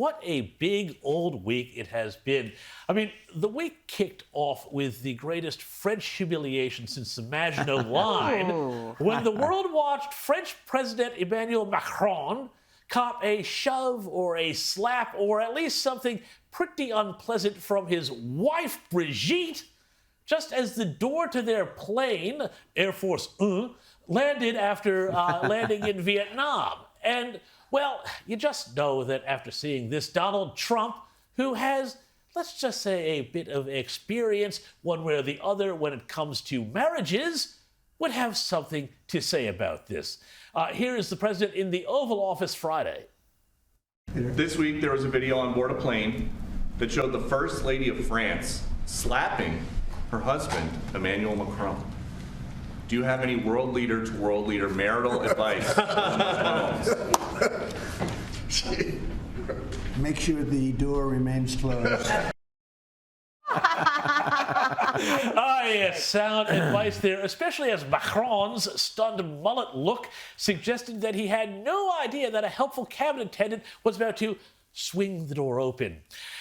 What a big old week it has been. I mean, the week kicked off with the greatest French humiliation since the Maginot Line when the world watched French President Emmanuel Macron cop a shove or a slap or at least something pretty unpleasant from his wife, Brigitte, just as the door to their plane, Air Force One, landed after landing in Vietnam. And well, you just know that after seeing this, Donald Trump, who has, let's just say, a bit of experience one way or the other when it comes to marriages, would have something to say about this. Here is the president in the Oval Office Friday. This week, there was a video on board a plane that showed the First Lady of France slapping her husband, Emmanuel Macron. Do you have any world leader to world leader marital advice? Make sure the door remains closed. Yes, sound advice there, especially as Macron's stunned mullet look suggested that he had no idea that a helpful cabinet attendant was about to swing the door open.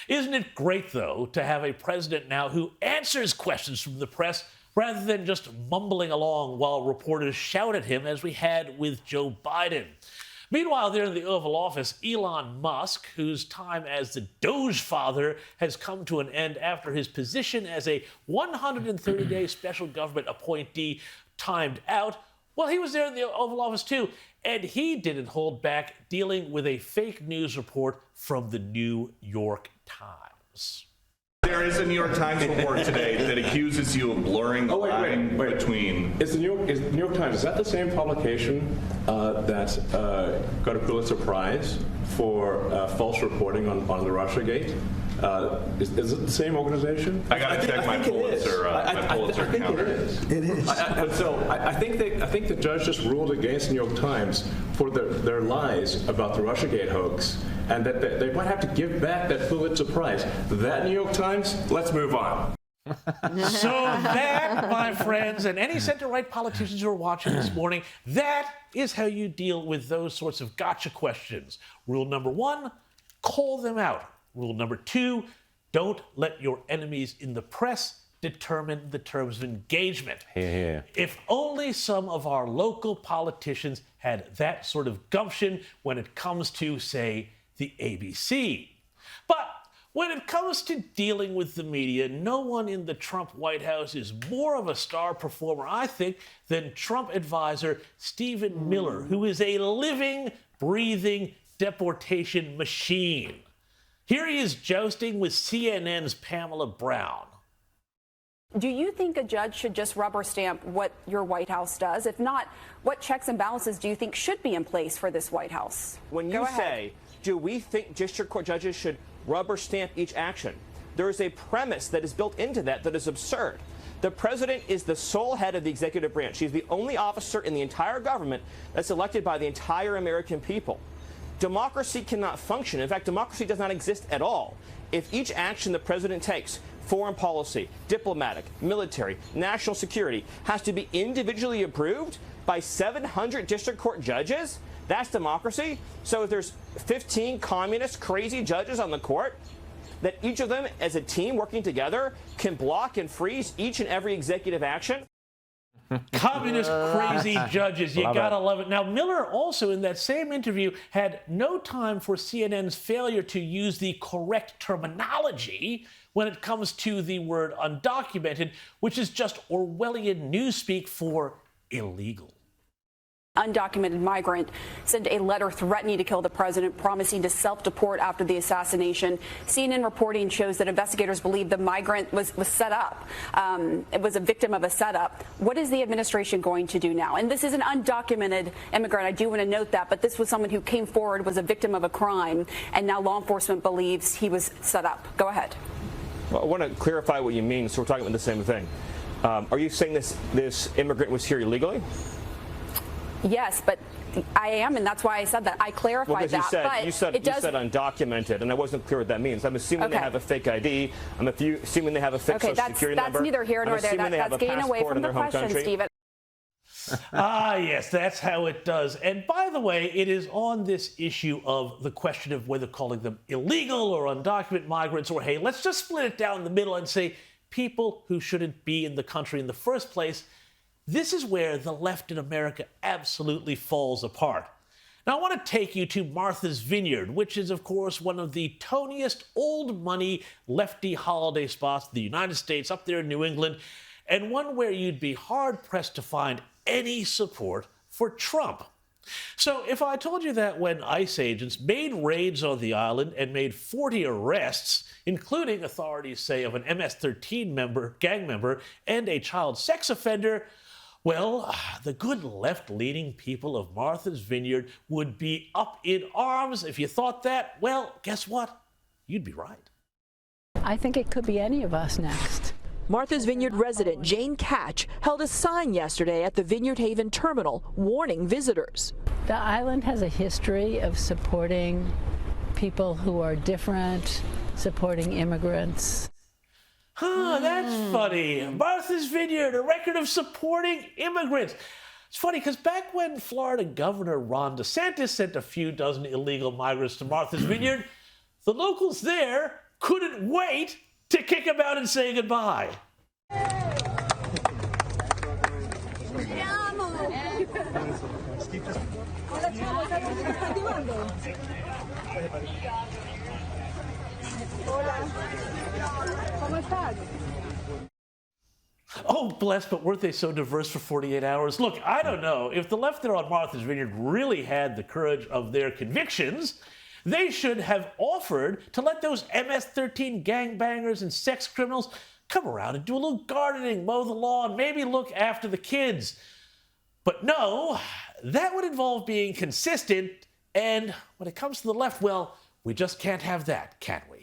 Isn't it great, though, to have a president now who answers questions from the press rather than just mumbling along while reporters shout at him as we had with Joe Biden? Meanwhile, there in the Oval Office, Elon Musk, whose time as the Doge father has come to an end after his position as a 130-day special government appointee timed out, well, he was there in the Oval Office too, and he didn't hold back dealing with a fake news report from the New York Times. There is a New York Times report today that accuses you of blurring the line between... Is the New York Times, is that the same publication that got a Pulitzer Prize for false reporting on the Russiagate? Is it the same organization? I got to check my Pulitzer counter. It is. I think the judge just ruled against New York Times for their lies about the Russiagate hoax, and that they might have to give back that Pulitzer Prize. That New York Times, let's move on. So that, my friends, and any center-right politicians who are watching this morning, that is how you deal with those sorts of gotcha questions. Rule number one, call them out. Rule number two, don't let your enemies in the press determine the terms of engagement. If only some of our local politicians had that sort of gumption when it comes to, say, the ABC. But when it comes to dealing with the media, no one in the Trump White House is more of a star performer, I think, than Trump advisor Stephen Miller, who is a living, breathing deportation machine. Here he is jousting with CNN's Pamela Brown. Do you think a judge should just rubber stamp what your White House does? If not, what checks and balances do you think should be in place for this White House? When you say, do we think district court judges should rubber stamp each action, there is a premise that is built into that is absurd. The president is the sole head of the executive branch. He's the only officer in the entire government that's elected by the entire American people. Democracy cannot function. In fact, democracy does not exist at all if each action the president takes, foreign policy, diplomatic, military, national security, has to be individually approved by 700 district court judges. That's democracy. So if there's 15 communist crazy judges on the court, that each of them as a team working together can block and freeze each and every executive action. Communist crazy judges, you gotta love it. Now, Miller also in that same interview had no time for CNN's failure to use the correct terminology when it comes to the word undocumented, which is just Orwellian newspeak for illegal. Undocumented migrant sent a letter threatening to kill the president, promising to self-deport after the assassination. CNN reporting shows that investigators believe the migrant was set up. It was a victim of a setup. What is the administration going to do now? And this is an undocumented immigrant. I do want to note that, but this was someone who came forward, was a victim of a crime, and now law enforcement believes he was set up. Go ahead. Well, I want to clarify what you mean, so we're talking about the same thing. Are you saying this immigrant was here illegally? Yes, but I am, and that's why I said that. I clarified that. You said undocumented, and I wasn't clear what that means. I'm assuming they have a fake ID. I'm assuming they have a fake social security number. That's neither here nor there. That's getting away from the question, Stephen. Yes, that's how it does. And by the way, it is on this issue of the question of whether calling them illegal or undocumented migrants, or hey, let's just split it down the middle and say people who shouldn't be in the country in the first place. This is where the left in America absolutely falls apart. Now, I want to take you to Martha's Vineyard, which is, of course, one of the toniest, old-money, lefty holiday spots in the United States, up there in New England, and one where you'd be hard-pressed to find any support for Trump. So if I told you that when ICE agents made raids on the island and made 40 arrests, including authorities say of an MS-13 gang member and a child sex offender, well, the good left-leaning people of Martha's Vineyard would be up in arms. If you thought that, well, guess what? You'd be right. I think it could be any of us next. Martha's Vineyard resident Jane Catch held a sign yesterday at the Vineyard Haven terminal warning visitors. The island has a history of supporting people who are different, supporting immigrants. That's funny. Martha's Vineyard, a record of supporting immigrants. It's funny because back when Florida Governor Ron DeSantis sent a few dozen illegal migrants to Martha's Vineyard, the locals there couldn't wait to kick him out and say goodbye. Oh, bless, but weren't they so diverse for 48 hours? Look, I don't know. If the left there on Martha's Vineyard really had the courage of their convictions, they should have offered to let those MS-13 gangbangers and sex criminals come around and do a little gardening, mow the lawn, maybe look after the kids. But no, that would involve being consistent, and when it comes to the left, well, we just can't have that, can we?